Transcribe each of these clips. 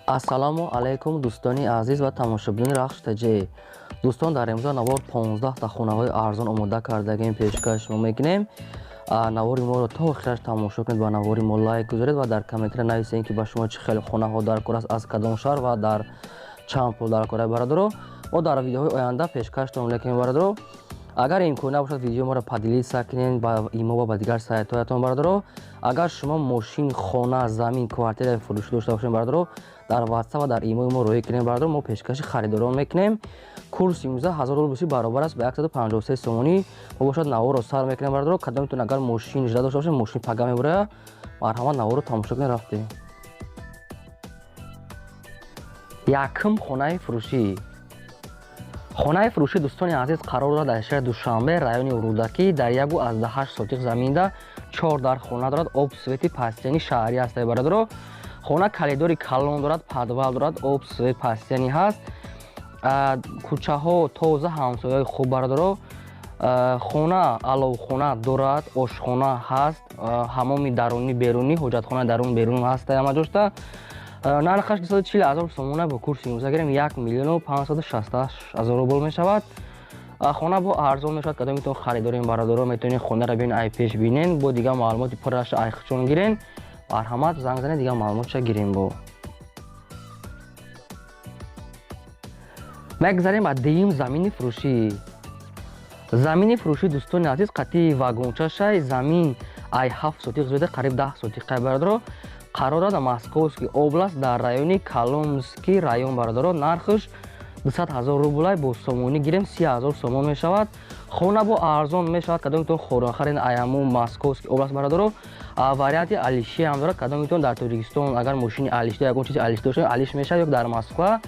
Ассалому алайкум дӯстони азиз ва тамошобини рахш таҷи. Дӯстон, дар имрӯза навор 15 та хонаҳои арзон омода кардагем пешкаш мо мекунем. Навори моро то охираш тамошо кунед, ба навори мо лайк гузоред ва дар комментариё нависед ки ба шумо чӣ хеле хонаҳо даркор аст, аз кадом шаҳр ва дар чанд пул даркор аст бародаро. Мо дар видеоҳои оянда пешкаштон мекунем бародаро. Агар имкон набошад видео моро падилиса кунед ба имо ва ба дигар сайтҳоятон бародаро. Агар шумо мошин, хона, замин, квартира фурӯшӣ дошта бошед бародаро, дар WhatsApp ва дар имои мо роҳӣ кунем бародаро. Мо пешкаши харидорон мекунем. Курси 19000 рубл баробар аст ба 153 сомонӣ. Мо бошад наворро сар мекунем бародаро. Кадомитон агар мошин ижра дошта бошед, мошин пага мебурая, марҳамат наворро тамошо кунед рафтем. Якум хонаи фурӯшӣ. Хонаи фурӯшӣ дӯстони азиз қарор дорад дар шаҳри Душанбе, райони Урудакӣ, дар 1.8 сотиқ заминда 4 дар хона дорад. Об свети пастяни шаҳрӣ аст бародаро. Хона калидори калон дорад, подвал дорад, об свет пастяни ҳаст. Кӯчаҳо тоза, ҳамсояҳои хуб бародаро. Хона аловхона дорад, ошхона ҳаст, ҳамоми дарунӣ берунӣ, ҳоҷатхонаи дарун берун ҳаст ҳама ҷошта. Нархаш 240,000 сомона бо курси имрӯза гирем 1,568,000 рубл мешавад. Хона бо арзон мешавад. Кадомитон харидорин бародаро метавонед хонаро бинед, ай пеш бинен, бо дигар маълумоти пурраша ай хичон гирен. Марҳамат занг занед, дигар маълумотша гирем бо. мегзарем ба дуюм замини фурӯшӣ. Замини фурӯшӣ дӯстони азиз, қатъи вагончашай замин ай 7 сотиқ зиёда, қариб 10 сотиқа бародаро. Қарор дорад Московский област, дар райони Коломский район бародаро. Нархаш 200,000 рублай бо сомонӣ гирем 30,000 сомон мешавад. Хона бо арзон мешавад. Кадомитон хонахои аяму Московский област бародаро. Варианти алиши ҳам дорад. Кадомитон дар Тоҷикистон агар мошини алишда ягон чизи алиш дошта, алиш мешавад, ё дар Москва.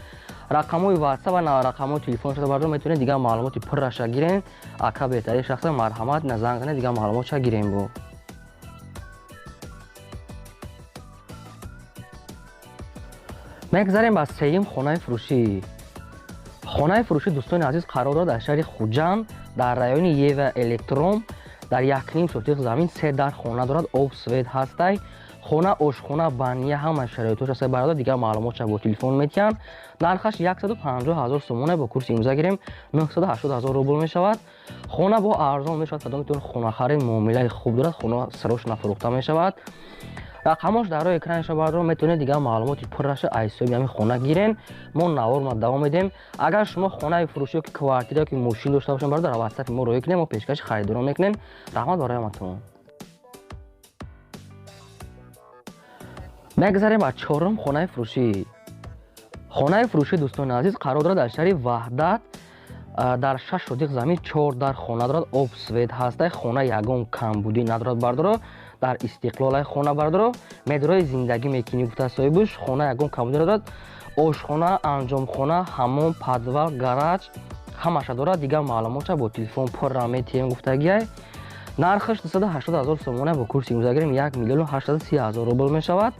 Рақамҳои WhatsApp ва рақамҳои телефон шуда бародаро метавонед дигар маълумоти пурраша гирен. Ака беҳтарин шахсан марҳамат на занг занед, дигар маълумотша гирем бо. мегзарем ба сеюм хонаи фурӯшӣ. Хонаи фурӯшӣ дӯстони азиз қарор дорад дар шаҳри Хуҷанд, дар райони Ева Электром, дар 1.5 сотиқ замин 3 дар хона дорад. Об свет ҳастай. Хона, ошхона, бания ҳама шароитош аст бародаро. Дигар маълумотша бо телефон метиҳанд. Нархаш 150,000 сомона бо курси имрӯза гирем 980,000 рубл мешавад. Хона бо арзон мешавад. Кадомитон хонахарин муомилаи хуб дорад. Хона сарош нафурӯхта мешавад. Рақамош дар роҳи экраниша бародаро метавонед дигар маълумоти пурраша айсоби ҳамин хона гирен. Мо наворма давом медем. Агар шумо хонаи фурӯшӣ ки квартира ки мошин дошта бошед бародаро, дар WhatsApp мо роҳӣ кунем, мо пешкаши харидорон мекунем. раҳмат барои ҳаматон. мегзарем ба чорум хонаи фурӯшӣ. Хонаи фурӯшӣ дӯстони азиз қарор дорад дар шаҳри Ваҳдат, дар 6 сотиқ замин 4 дар хона дорад. Об свет ҳастай. Хона ягон камбудӣ надорад бародаро. Дар истиқлолай хона бародаро. Медрои зиндагӣ мекунӣ гуфта соҳибуш. Хона ягон камбудӣ надорад. Ошхона, анҷомхона, ҳаммом, подвал, гараж ҳамаша дорад. дигар маълумотша бо телефон пурра метиҳем гуфтагиай. нархаш 280,000 сомона бо курси имрӯза гирем 1,830,000 рубл мешавад.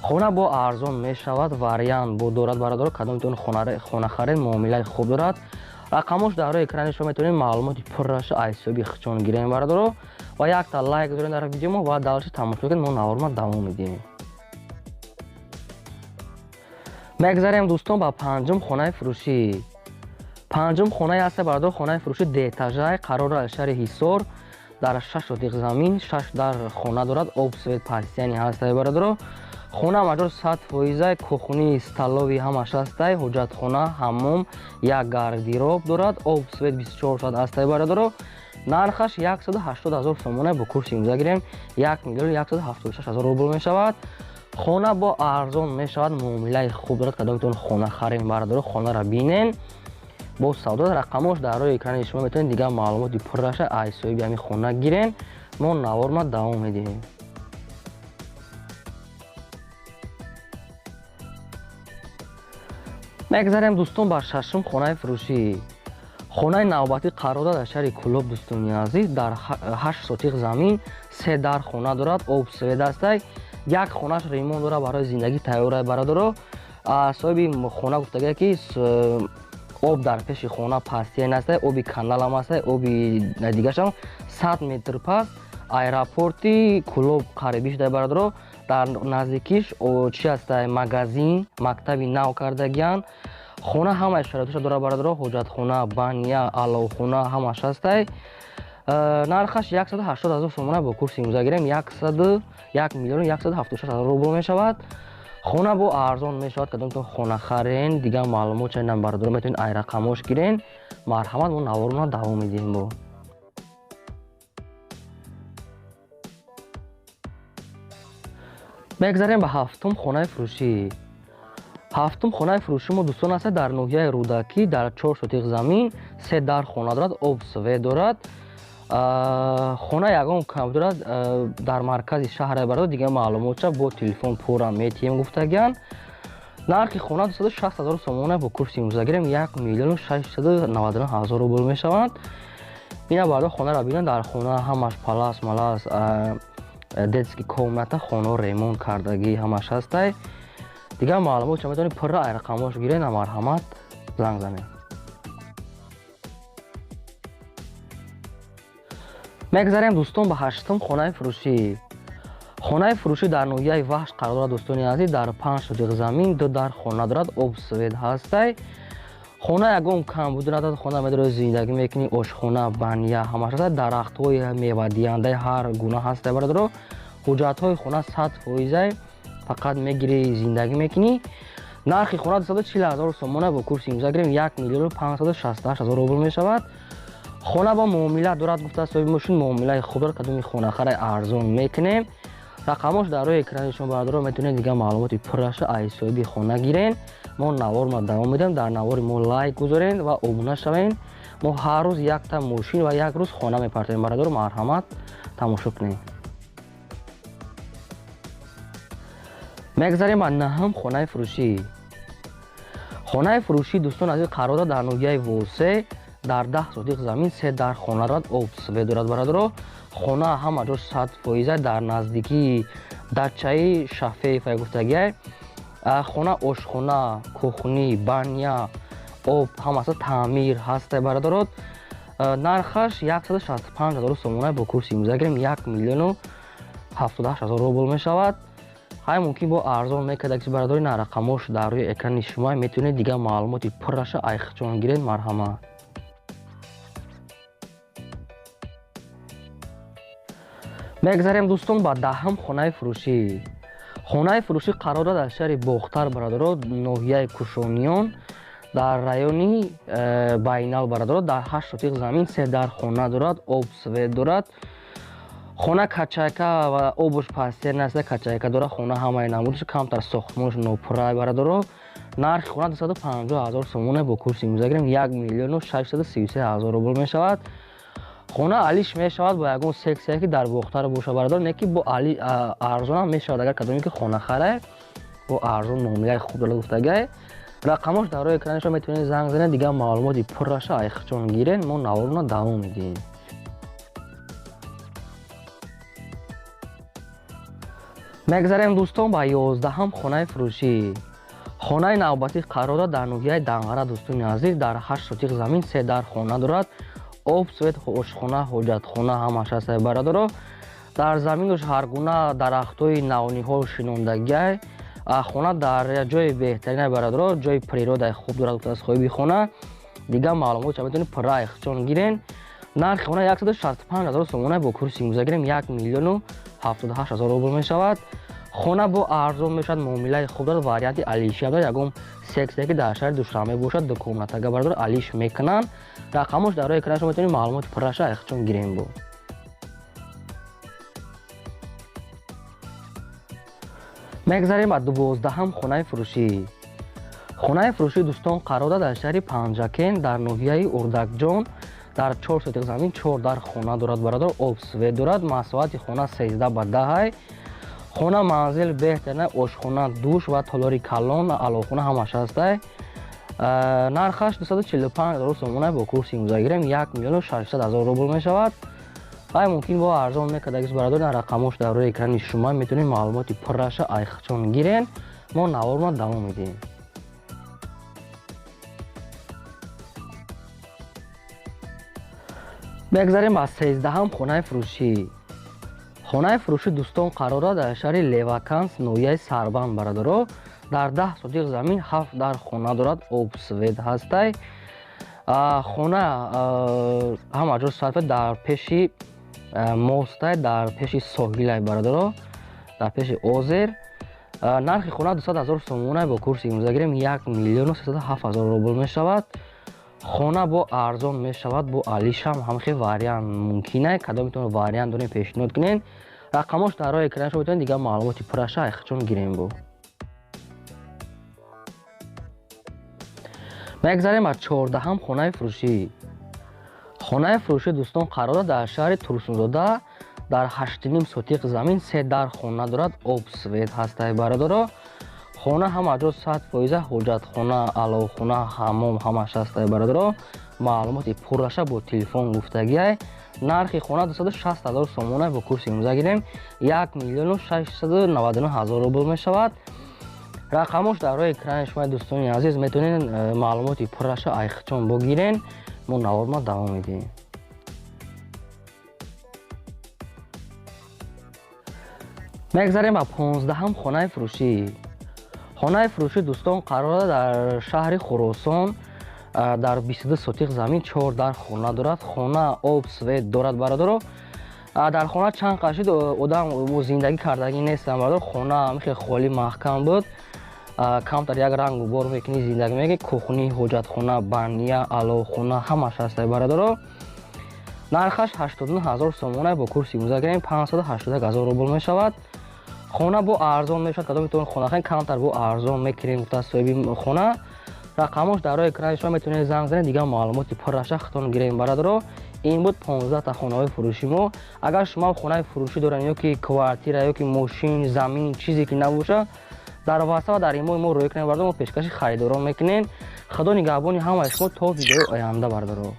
хона бо арзон мешавад. Вариант бо дорад бародаро. Кадомитон хонахарин муомилаи хуб дорад. рақамош дар роҳи экрани шумо метавонед маълумоти пурраша айсоби хичон гирем бародаро. ва якта лайк гузоред дар видео мо ва далши тамошо кунед. мо наворма давом медиҳем. мегзарем дӯстон ба панҷум хонаи фурӯшӣ. панҷум хонаи аст бародаро. хонаи фурӯшӣ детажай қарор дар шаҳри Ҳисор, дар 6 сотиқ замин 6 дар хона дорад. Об свет пастяни ҳастай бародаро. хона маҷор 100%, кухни, столови ҳамаш ҳастай. ҳоҷатхона, ҳаммом, як гардероб дорад. Об свет 24 соат ҳастай бародаро. нархаш 180,000 сомона бо курси имрӯза гирем 1,176,000 рубл мешавад. хона бо арзон мешавад. муомилаи хуб дорад. Кадомитон хонахарин бародаро, хонара бинен бо савдо. рақамош дар роҳи экрани шумо метавонед дигар маълумоти пурраша айсоби ҳамин хона гирен. мо наворма давом медиҳем. мегзарем дӯстон ба шашум хонаи фурӯшӣ. хонаи навбатӣ қарор дорад дар шаҳри Кӯлоб дӯстони азиз, дар 8 сотиқ замин 3 дар хона дорад. Об свет ҳастай. як хонаш ремонт дорад, барои зиндагӣ тайёрай бародаро. соҳиби хона гуфтагӯяд ки об дар пеши хона пастиян ҳастай. оби каналам ҳастай. оби дигаршам 100 метр паст. аэропорти Кӯлоб қарибӣ шуда бародаро. дар наздикиш чи аст магазин, мактаби нав кардагиян. خونه همه شرایطش داره برادر، حجت خونه، بانیا، علاو خونه همش هسته. نرخش 180,000 سومونه با کورس امضا گیریم 1,176,000 روبل می شود. خونه با ارزان می شود که تو خونه خرین دیگه معلومات چندان برادر میتونین ای رقمش گیرین. مرحمت ما نوارمون دوام میدیم. با بگذاریم به هفتم خانه فروشی. هفتم خانه فروشی ما دوستان است در ناحیه رودکی در 4 سوتیق زمین 3 در خانه دارد، آب سوی دارد. خانه یگان کم دارد در مرکز شهر برادر دیگه معلومات با تلفن پورا میتیم گفتگیان. نرخ خانه 260,000 سومونه با کورس امضا گیریم 1,699,000 روبل می شود. اینا برادر خانه را ببینن، در خانه همش پلاس ملاس детский комната хоно ремонт кардагӣ ҳамаш ҳастай. Дигар маълумот ча метавонед пурра ай рақамош гиред, марҳамат занг занед. мегзарем дӯстон ба ҳаштум хонаи фурӯшӣ. хонаи фурӯшӣ дар ноҳияи ваҳш қарор дорад дӯстони азиз, дар 5 сотиқ замин 2 дар хона дорад, об свет ҳастай. خانه یگان کم بود ندارد، خانه می‌داره زندگی میکنی، آشخانه، بانیا همش هست، درخت‌های میوه دهنده هر گونه هست برادر. حجت‌های خانه 100% فقط میگیری زندگی میکنی. نرخ خانه 240,000 سومونه با کورس امضا گیریم 1,568,000 روبل میشود. خانه با معامله دارد گفته صاحب ماشین معامله خوب دارد، کدوم خانه خرای ارزون میکنیم. رقمش در روی اکران شما برادر میتونید دیگه معلومات پرش ای صاحب خانه گیرین. ما نوار ما دوام میدیم، در نوار ما لایک گذارین و ابونه شوین. ما هر روز یک تا ماشین و یک روز خانه میپرتیم برادر، مرحمت تماشا کنین. میگذاریم به نهم خانه فروشی. خانه فروشی دوستان عزیز قرار در ناحیه واسه در 10 سوتیق زمین 3 در خانه دارد، آب سوی دارد برادر. خانه همه جا 100% در نزدیکی دچای شفیف گفتگی. خانه آشخانه، کوخنی، بانیا، آب همه تعمیر هست برادرات. نرخش 165,000 سومونه با کورس امضا گیریم 1,078,000 روبل می شود. های ممکن با ارزان میکرد که برادری رقمش در روی اکران شما میتونید دیگه معلوماتی پرش ایخچون گیرید. مرحمت. میگذاریم دوستان با دهم خانه فروشی. خانه فروشی قرار دارد در شهر باختر برادران، ناحیه کوشانیان در رایونی باینال برادران، در 8 سوتیق زمین 3 در خانه دارد، آب سوید دارد. خانه کچایکه و آبش پستر نسته، کچایکه دارد. خانه همه نمودش کمتر ساختمانش نوپرای برادران. نرخ خانه 250,000 سومونه با کورس امضا گیریم 1,633,000 روبل می شود. خانه علیش می شود با یگان سکسیه که در باختر باشه برادر، نه که با علی ارزون هم می شود. اگر کدومی که خانه خره با ارزون معامله خوب داره گفتگی. رقمش در روی اکرانش رو میتونید زنگ زنید، دیگه معلوماتی پرش ایخچون گیرین. ما نوارنا دوام میدیم. میگذاریم دوستان با 11ام خانه فروشی. خانه نوبتی قرار دارد در ناحیه دنگره دوستان عزیز، در 8 سوتیق زمین 3 در خانه دارد، آب سوید آشخانه، حجت خانه همش هست برادر. در زمینش هر گونه درخت‌های نوانی‌ها و شناندگی. خانه در جای بهترین برادر، جای پریروده خوب دارد از خوبی خانه. دیگه معلومات چه میتونید پرای خچون گیرین. نرخ خانه 165,000 سومونه با کورس امضا گیریم 1,078,000 روبل می شود. خانه با ارزون می شود، معامله خوب دارد، واریانت علیشی دارد. یگم سکسیه که در شهر دوشنبه باشد، دو کمناتگه برادر علیش میکنن. رقمش در روی اکرانش میتونید معلومات پرش ایخچون گیریم. با میگذاریم به 12ام خانه فروشی. خانه فروشی دوستان قرار دارد در شهر پنجکین در ناحیه اردکجان، در 4 سوتیق زمین 4 در خانه دارد برادر، آب سوید دارد. مساحت خانه 13 به 10. خانه منزل بهترین آشخانه، دوش و تالاری کلان علاوه همش هست. نرخش 245,000 سومونه با کورس امضا گیریم 1,600,000 روبل می شود. های ممکن با ارزان میکرد برادر، رقمش در روی اکران شما میتونید معلوماتی پرش ایخچون گیرین. ما نوارنا دوام میدیم. بگذاریم با 13ام خانه فروشی. хонаи фурӯши дӯстон қарор дорад дар шаҳри Леваканс, ноҳияи Сарбанд, бародаро. дар 10 сотиқ замин 7 дар хона дорад, обсвет ҳастай. хона ҳамаҷо сарфе дар пеши мостай, дар пеши соҳилай, бародаро, дар пеши озер. нархи хона 200,000 сомонай бо курси имзагирем 1,307,000 рубл мешавад. хона бо арзон мешавад, бо алишам ҳамхи вариант мумкинай. Кадом метавонед вариант дорем пешниҳод кунен. рақамош дар роҳи экран шумо метавонед дигар маълумоти пурраша айхчон гирем бо. мегзарем аз 14-ҳам хонаи фурӯшӣ. хонаи фурӯши дӯстон қарор дорад дар шаҳри Турсунзода, дар 8.5 сотиқ замин 3 дар хона дорад, обсвет ҳастай, бародаро. хона ҳамаҷо 100% ҳоҷатхона, аловхона, ҳаммом ҳамаш ҳастай, бародаро. маълумоти пурраша бо телефон гуфтагиай. нархи хона 260,000 сомонай бо курси имза гирем 1,699,000 рубл мешавад. рақамош дар роҳи экрани шумои дӯстони азиз, метавонед маълумоти пурраша айхчон богирен. мо наводма давом медиҳем. мегзарем ба 15-ҳам хонаи фурӯшӣ. хонаи фурӯши дӯстон қарор дорад дар шаҳри Хуросон, дар 22 сотиқ замин 4 дар хона дорад. хона обсвет дорад, бародаро. дар хона чанд қашид одам зиндагӣ кардагӣ нестам, бародаро. хона мехе холӣ маҳкам буд, камтар як рангу бор мекунӣ, зиндагӣ мекунӣ. кухни, ҳоҷатхона, баня, аловхона ҳамаш ҳастай, бародаро. нархаш 89,000 сомонай бо курси имза гирем 581,000 рубл мешавад. хона бо арзон мешавад. Кадом метавонед хонахои камтар бо арзон мекунем гуфта соҳиби хона. рақамош дар роҳи экрани шумо метавонед занг занед, дигар маълумоти пурраша хатон гирем, бародаро. ин буд 15та хонаҳои фурӯши мо. агар шумо хонаи фурӯшӣ доред, ёки квартира, ёки мошин, замин, чизе ки набоша, дар ватсап дар имои мо рӯй кунед, бародаро. мо пешкаши харидорон мекунем. худо нигаҳбони ҳамаи шумо то видеои оянда, бародаро.